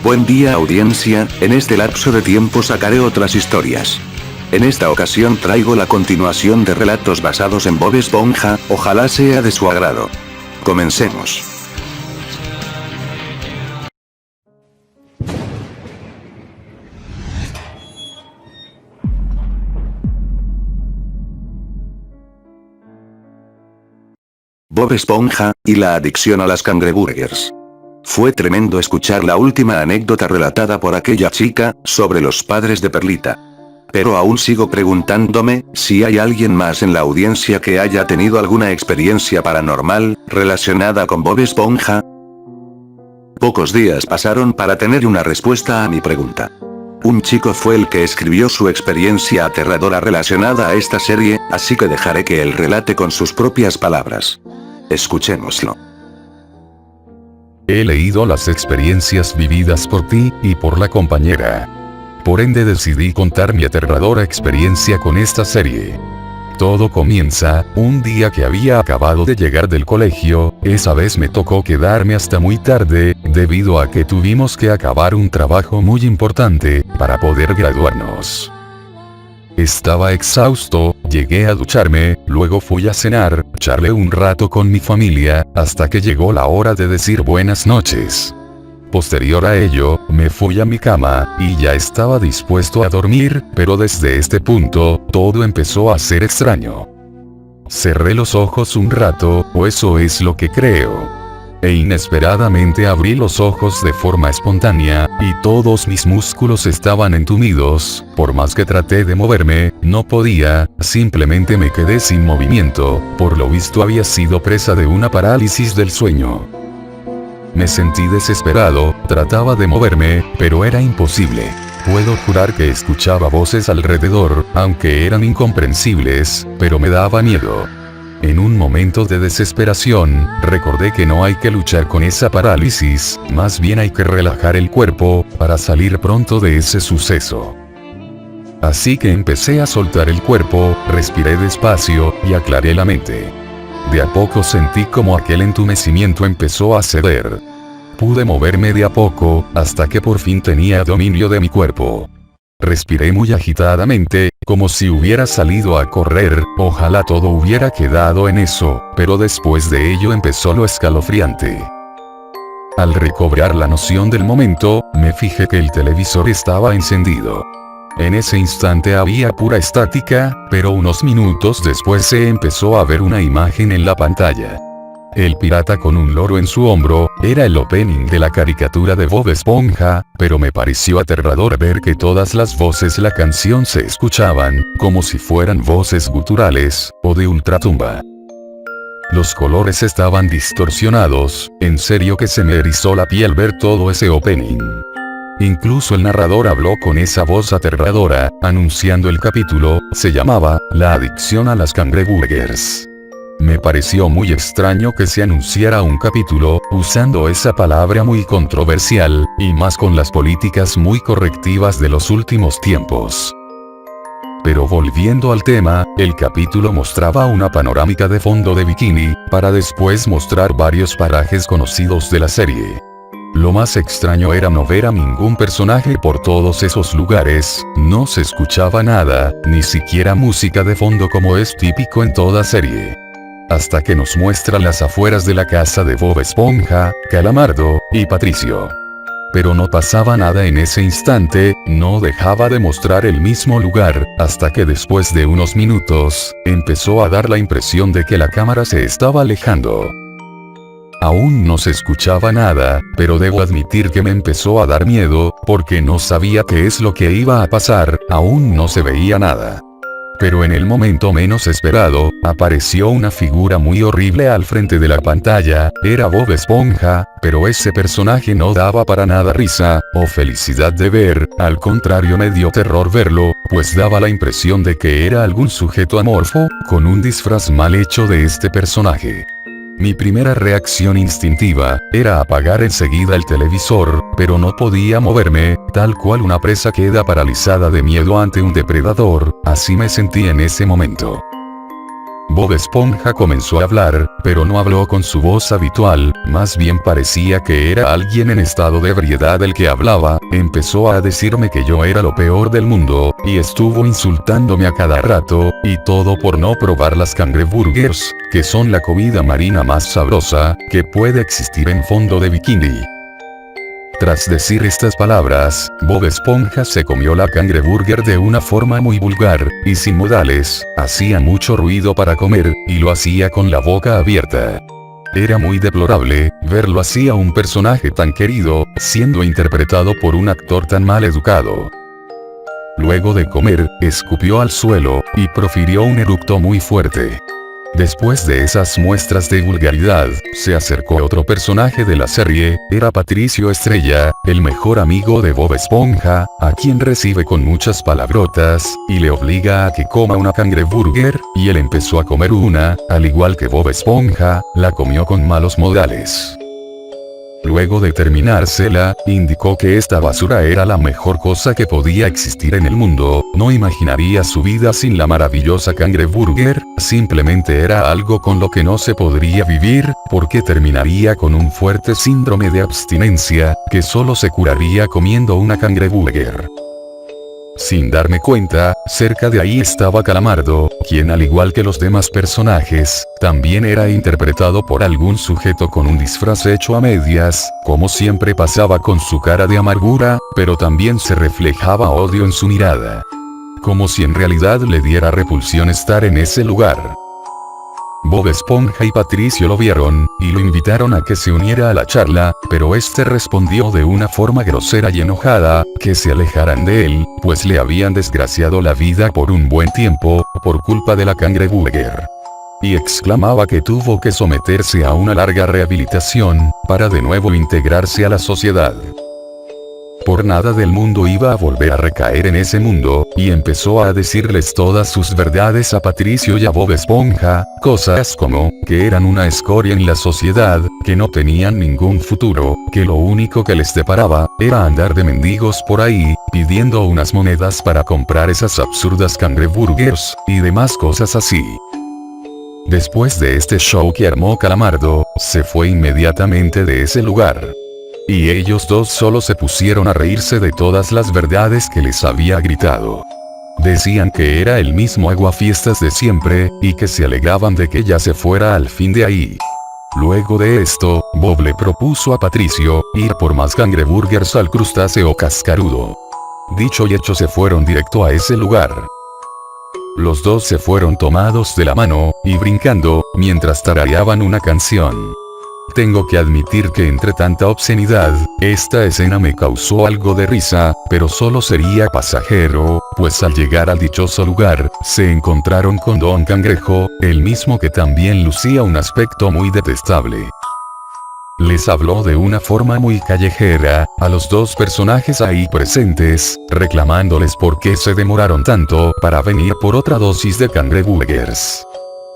Buen día audiencia, en este lapso de tiempo sacaré otras historias. En esta ocasión traigo la continuación de relatos basados en Bob Esponja, ojalá sea de su agrado. Comencemos. Bob Esponja, y la adicción a las cangreburgers. Fue tremendo escuchar la última anécdota relatada por aquella chica, sobre los padres de Perlita. Pero aún sigo preguntándome, si hay alguien más en la audiencia que haya tenido alguna experiencia paranormal, relacionada con Bob Esponja. Pocos días pasaron para tener una respuesta a mi pregunta. Un chico fue el que escribió su experiencia aterradora relacionada a esta serie, así que dejaré que él relate con sus propias palabras. Escuchémoslo. He leído las experiencias vividas por ti, y por la compañera. Por ende decidí contar mi aterradora experiencia con esta serie. Todo comienza, un día que había acabado de llegar del colegio, esa vez me tocó quedarme hasta muy tarde, debido a que tuvimos que acabar un trabajo muy importante, para poder graduarnos. Estaba exhausto, llegué a ducharme, luego fui a cenar, charlé un rato con mi familia, hasta que llegó la hora de decir buenas noches. Posterior a ello, me fui a mi cama, y ya estaba dispuesto a dormir, pero desde este punto, todo empezó a ser extraño. Cerré los ojos un rato, o eso es lo que creo. E inesperadamente abrí los ojos de forma espontánea, y todos mis músculos estaban entumidos, por más que traté de moverme, no podía, simplemente me quedé sin movimiento, por lo visto había sido presa de una parálisis del sueño. Me sentí desesperado, trataba de moverme, pero era imposible. Puedo jurar que escuchaba voces alrededor, aunque eran incomprensibles, pero me daba miedo. En un momento de desesperación, recordé que no hay que luchar con esa parálisis, más bien hay que relajar el cuerpo, para salir pronto de ese suceso. Así que empecé a soltar el cuerpo, respiré despacio, y aclaré la mente. De a poco sentí como aquel entumecimiento empezó a ceder. Pude moverme de a poco, hasta que por fin tenía dominio de mi cuerpo. Respiré muy agitadamente, como si hubiera salido a correr, ojalá todo hubiera quedado en eso, pero después de ello empezó lo escalofriante. Al recobrar la noción del momento, me fijé que el televisor estaba encendido. En ese instante había pura estática, pero unos minutos después se empezó a ver una imagen en la pantalla. El pirata con un loro en su hombro, era el opening de la caricatura de Bob Esponja, pero me pareció aterrador ver que todas las voces de la canción se escuchaban, como si fueran voces guturales, o de ultratumba. Los colores estaban distorsionados, en serio que se me erizó la piel ver todo ese opening. Incluso el narrador habló con esa voz aterradora, anunciando el capítulo, se llamaba, La adicción a las cangreburgers. Me pareció muy extraño que se anunciara un capítulo, usando esa palabra muy controversial, y más con las políticas muy correctivas de los últimos tiempos. Pero volviendo al tema, el capítulo mostraba una panorámica de fondo de bikini, para después mostrar varios parajes conocidos de la serie. Lo más extraño era no ver a ningún personaje por todos esos lugares, no se escuchaba nada, ni siquiera música de fondo como es típico en toda serie. Hasta que nos muestra las afueras de la casa de Bob Esponja, Calamardo, y Patricio. Pero no pasaba nada en ese instante, no dejaba de mostrar el mismo lugar, hasta que después de unos minutos, empezó a dar la impresión de que la cámara se estaba alejando. Aún no se escuchaba nada, pero debo admitir que me empezó a dar miedo, porque no sabía qué es lo que iba a pasar, aún no se veía nada. Pero en el momento menos esperado, apareció una figura muy horrible al frente de la pantalla, era Bob Esponja, pero ese personaje no daba para nada risa, o felicidad de ver, al contrario me dio terror verlo, pues daba la impresión de que era algún sujeto amorfo, con un disfraz mal hecho de este personaje. Mi primera reacción instintiva, era apagar enseguida el televisor, pero no podía moverme, tal cual una presa queda paralizada de miedo ante un depredador, así me sentí en ese momento. Bob Esponja comenzó a hablar, pero no habló con su voz habitual, más bien parecía que era alguien en estado de ebriedad el que hablaba. Empezó a decirme que yo era lo peor del mundo, y estuvo insultándome a cada rato, y todo por no probar las cangreburgers, que son la comida marina más sabrosa que puede existir en fondo de bikini. Tras decir estas palabras, Bob Esponja se comió la cangreburger de una forma muy vulgar, y sin modales, hacía mucho ruido para comer, y lo hacía con la boca abierta. Era muy deplorable verlo así a un personaje tan querido, siendo interpretado por un actor tan mal educado. Luego de comer, escupió al suelo, y profirió un eructo muy fuerte. Después de esas muestras de vulgaridad, se acercó otro personaje de la serie, era Patricio Estrella, el mejor amigo de Bob Esponja, a quien recibe con muchas palabrotas, y le obliga a que coma una cangreburger, y él empezó a comer una, al igual que Bob Esponja, la comió con malos modales. Luego de terminársela, indicó que esta basura era la mejor cosa que podía existir en el mundo, no imaginaría su vida sin la maravillosa cangreburger, simplemente era algo con lo que no se podría vivir, porque terminaría con un fuerte síndrome de abstinencia, que solo se curaría comiendo una cangreburger. Sin darme cuenta, cerca de ahí estaba Calamardo, quien al igual que los demás personajes, también era interpretado por algún sujeto con un disfraz hecho a medias, como siempre pasaba con su cara de amargura, pero también se reflejaba odio en su mirada. Como si en realidad le diera repulsión estar en ese lugar. Bob Esponja y Patricio lo vieron, y lo invitaron a que se uniera a la charla, pero este respondió de una forma grosera y enojada, que se alejaran de él, pues le habían desgraciado la vida por un buen tiempo, por culpa de la cangreburger. Y exclamaba que tuvo que someterse a una larga rehabilitación, para de nuevo integrarse a la sociedad. Por nada del mundo iba a volver a recaer en ese mundo, y empezó a decirles todas sus verdades a Patricio y a Bob Esponja, cosas como, que eran una escoria en la sociedad, que no tenían ningún futuro, que lo único que les deparaba, era andar de mendigos por ahí, pidiendo unas monedas para comprar esas absurdas cangreburgers, y demás cosas así. Después de este show que armó Calamardo, se fue inmediatamente de ese lugar. Y ellos dos solo se pusieron a reírse de todas las verdades que les había gritado. Decían que era el mismo aguafiestas de siempre, y que se alegraban de que ya se fuera al fin de ahí. Luego de esto, Bob le propuso a Patricio, ir por más cangreburgers al crustáceo cascarudo. Dicho y hecho, se fueron directo a ese lugar. Los dos se fueron tomados de la mano, y brincando, mientras tarareaban una canción. Tengo que admitir que entre tanta obscenidad, esta escena me causó algo de risa, pero solo sería pasajero, pues al llegar al dichoso lugar, se encontraron con Don Cangrejo, el mismo que también lucía un aspecto muy detestable. Les habló de una forma muy callejera, a los dos personajes ahí presentes, reclamándoles por qué se demoraron tanto para venir por otra dosis de cangreburgers.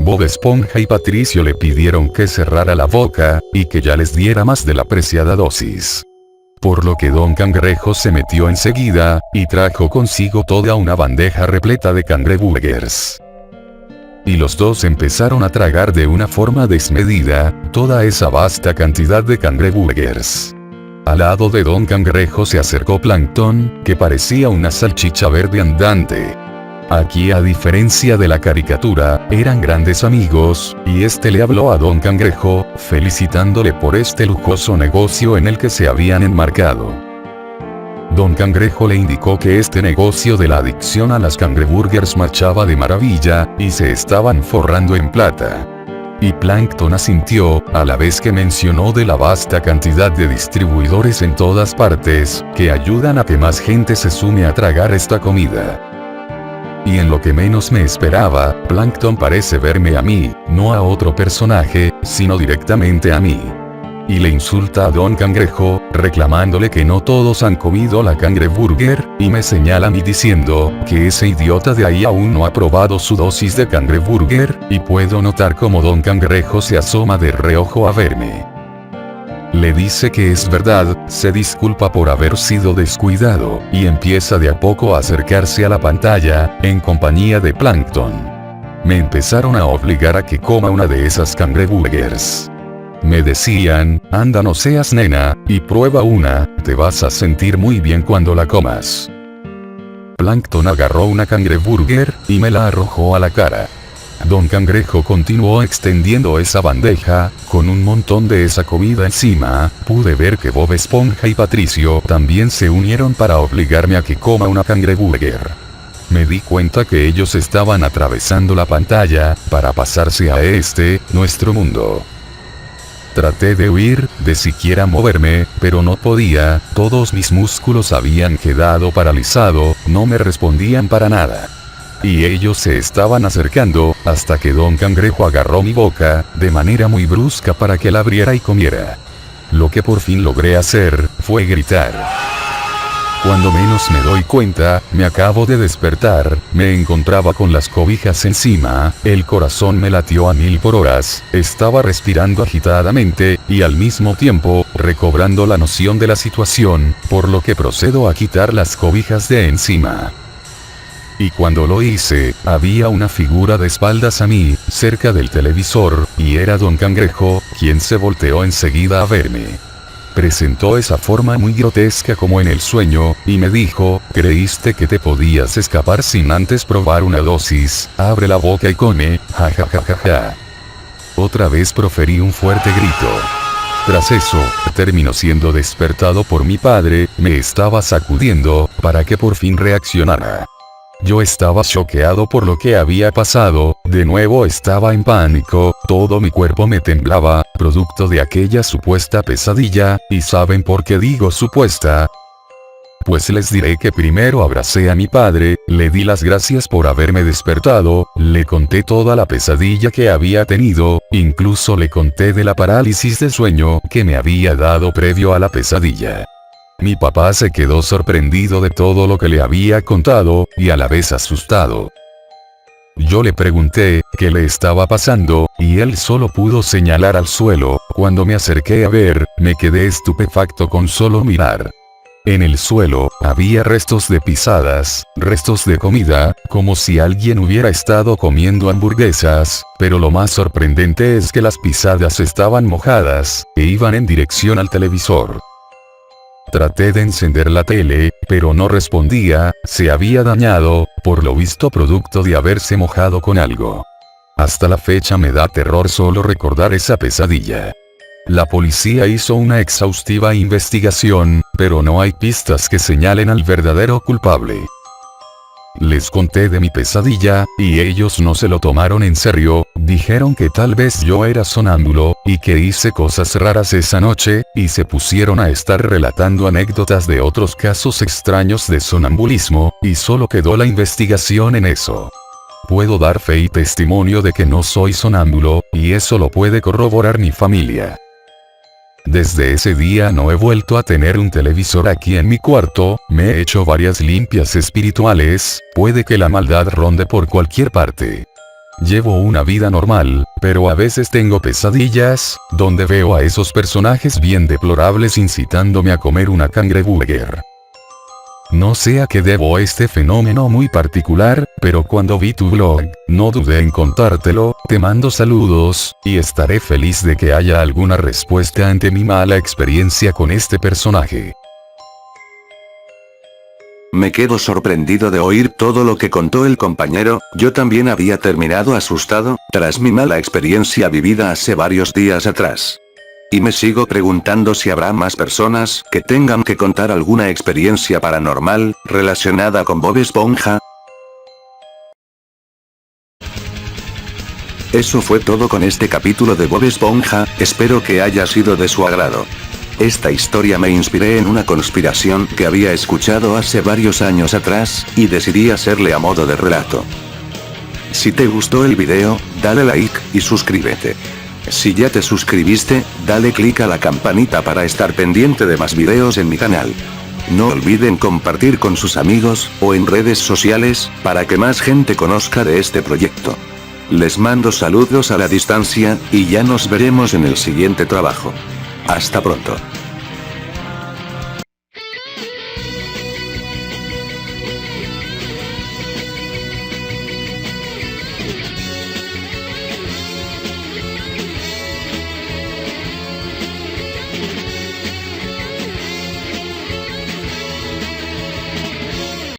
Bob Esponja y Patricio le pidieron que cerrara la boca, y que ya les diera más de la preciada dosis. Por lo que Don Cangrejo se metió enseguida, y trajo consigo toda una bandeja repleta de cangreburgers. Y los dos empezaron a tragar de una forma desmedida, toda esa vasta cantidad de cangreburgers. Al lado de Don Cangrejo se acercó Plankton, que parecía una salchicha verde andante. Aquí, a diferencia de la caricatura, eran grandes amigos, y este le habló a Don Cangrejo, felicitándole por este lujoso negocio en el que se habían enmarcado. Don Cangrejo le indicó que este negocio de la adicción a las cangreburgers marchaba de maravilla, y se estaban forrando en plata. Y Plankton asintió, a la vez que mencionó de la vasta cantidad de distribuidores en todas partes, que ayudan a que más gente se sume a tragar esta comida. Y en lo que menos me esperaba, Plankton parece verme a mí, no a otro personaje, sino directamente a mí. Y le insulta a Don Cangrejo, reclamándole que no todos han comido la cangreburger, y me señala a mí diciendo, que ese idiota de ahí aún no ha probado su dosis de cangreburger, y puedo notar como Don Cangrejo se asoma de reojo a verme. Le dice que es verdad, se disculpa por haber sido descuidado, y empieza de a poco a acercarse a la pantalla, en compañía de Plankton. me empezaron a obligar a que coma una de esas cangreburgers. Me decían, anda no seas nena, y prueba una, te vas a sentir muy bien cuando la comas. Plankton agarró una cangreburger, y me la arrojó a la cara. Don Cangrejo continuó extendiendo esa bandeja, con un montón de esa comida encima. Pude ver que Bob Esponja y Patricio también se unieron para obligarme a que coma una cangreburger. Me di cuenta que ellos estaban atravesando la pantalla, para pasarse a nuestro mundo. Traté de huir, de siquiera moverme, pero no podía, todos mis músculos habían quedado paralizados, no me respondían para nada. Y ellos se estaban acercando, hasta que Don Cangrejo agarró mi boca, de manera muy brusca para que la abriera y comiera. Lo que por fin logré hacer, fue gritar. Cuando menos me doy cuenta, me acabo de despertar, me encontraba con las cobijas encima, el corazón me latió a 1000 por hora, estaba respirando agitadamente, y al mismo tiempo, recobrando la noción de la situación, por lo que procedo a quitar las cobijas de encima. Y cuando lo hice, había una figura de espaldas a mí, cerca del televisor, y era Don Cangrejo, quien se volteó enseguida a verme. Presentó esa forma muy grotesca como en el sueño, y me dijo, ¿creíste que te podías escapar sin antes probar una dosis? Abre la boca y come, jajajajaja. Otra vez proferí un fuerte grito. Tras eso, terminó siendo despertado por mi padre, me estaba sacudiendo, para que por fin reaccionara. Yo estaba choqueado por lo que había pasado, de nuevo estaba en pánico, todo mi cuerpo me temblaba, producto de aquella supuesta pesadilla, ¿y saben por qué digo supuesta? Pues les diré que primero abracé a mi padre, le di las gracias por haberme despertado, le conté toda la pesadilla que había tenido, incluso le conté de la parálisis de sueño que me había dado previo a la pesadilla. Mi papá se quedó sorprendido de todo lo que le había contado, y a la vez asustado. Yo le pregunté qué le estaba pasando, y él solo pudo señalar al suelo. Cuando me acerqué a ver, me quedé estupefacto con solo mirar. En el suelo, había restos de pisadas, restos de comida, como si alguien hubiera estado comiendo hamburguesas, pero lo más sorprendente es que las pisadas estaban mojadas, e iban en dirección al televisor. Traté de encender la tele, pero no respondía, se había dañado, por lo visto producto de haberse mojado con algo. Hasta la fecha me da terror solo recordar esa pesadilla. La policía hizo una exhaustiva investigación, pero no hay pistas que señalen al verdadero culpable. Les conté de mi pesadilla, y ellos no se lo tomaron en serio, dijeron que tal vez yo era sonámbulo, y que hice cosas raras esa noche, y se pusieron a estar relatando anécdotas de otros casos extraños de sonambulismo, y solo quedó la investigación en eso. Puedo dar fe y testimonio de que no soy sonámbulo, y eso lo puede corroborar mi familia. Desde ese día no he vuelto a tener un televisor aquí en mi cuarto, me he hecho varias limpias espirituales, puede que la maldad ronde por cualquier parte. Llevo una vida normal, pero a veces tengo pesadillas, donde veo a esos personajes bien deplorables incitándome a comer una cangreburger. No sé a qué debo este fenómeno muy particular, pero cuando vi tu blog, no dudé en contártelo, te mando saludos, y estaré feliz de que haya alguna respuesta ante mi mala experiencia con este personaje. Me quedo sorprendido de oír todo lo que contó el compañero, yo también había terminado asustado, tras mi mala experiencia vivida hace varios días atrás. Y me sigo preguntando si habrá más personas que tengan que contar alguna experiencia paranormal, relacionada con Bob Esponja. Eso fue todo con este capítulo de Bob Esponja, espero que haya sido de su agrado. Esta historia me inspiré en una conspiración que había escuchado hace varios años atrás, y decidí hacerle a modo de relato. Si te gustó el video, dale like, y suscríbete. Si ya te suscribiste, dale click a la campanita para estar pendiente de más videos en mi canal. No olviden compartir con sus amigos, o en redes sociales, para que más gente conozca de este proyecto. Les mando saludos a la distancia, y ya nos veremos en el siguiente trabajo. Hasta pronto.